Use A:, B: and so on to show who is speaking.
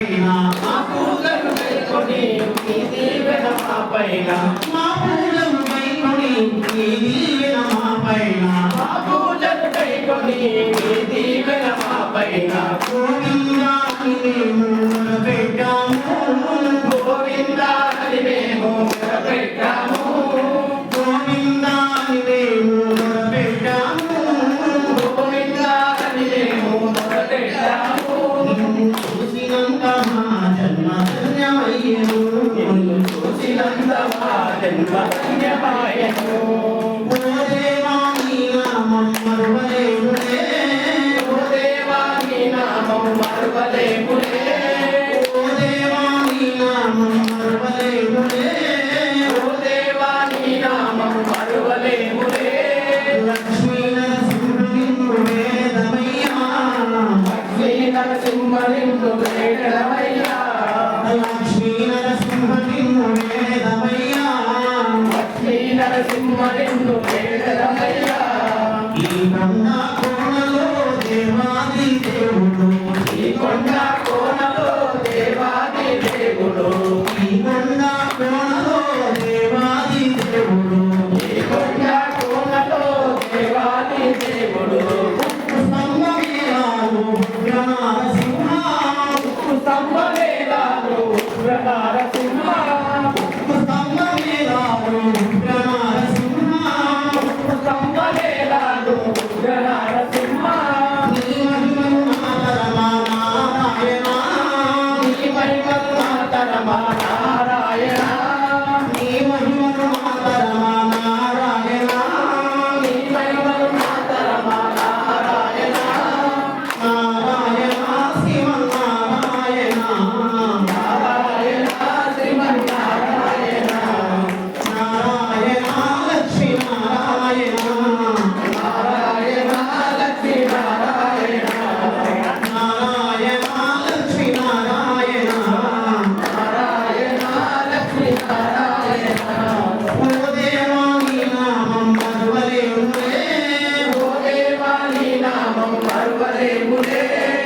A: మా పూజలు కైకొని నీ దీవెన మాపైన మా పూజలు కైకొని నీ దీవెన మాపైన మా పూజలు కైకొని నీ దీవెన మాపైన గోవిందా అని మేము మొరపెట్టాము గోవిందా అని మేము మొరపెట్టాము గోవిందా అని మేము మొరపెట్టాము గోవిందా అని మేము మొరపెట్టాము చూసినంత మా జన్మ ధన్యమయ్యను చూసినంత మా జన్మ ధన్యమయ్యను ఓ దేవా నీ నామం మరువలేములే ఓ దేవా నీ నామం మరువలేములే ఓ దేవా నీ నామం మరువలేములే ఓ దేవా నీ నామం మరువలేములే లక్ష్మీ నరసింహ వేదమయ్యా లక్ష్మీ నరసింహ వేదమయ్యా లక్ష్మీ నరసింహ వేదమయ్యా లక్ష్మీ నరసింహ వేదమయ్యా ఈ కొండ కోణలో దేవాది దేవుడు ఈ కొండ కోణలో దేవాది దేవుడు ఈ కొండ కోణలో దేవాది దేవుడు ఈ కొండ కోణలో దేవాది దేవుడు స్తంభమేలాలు ఉగ్రనారసింహ స్తంభమేలాలు ఉగ్రనారసింహ స్తంభమేలాలు ఉగ్రనారసింహ స్తంభమేలాలు ఉగ్రనారసింహ నీ మహిమలు మాతరమా నారాయణ నీ మహిమలు మాతరమా నారాయణ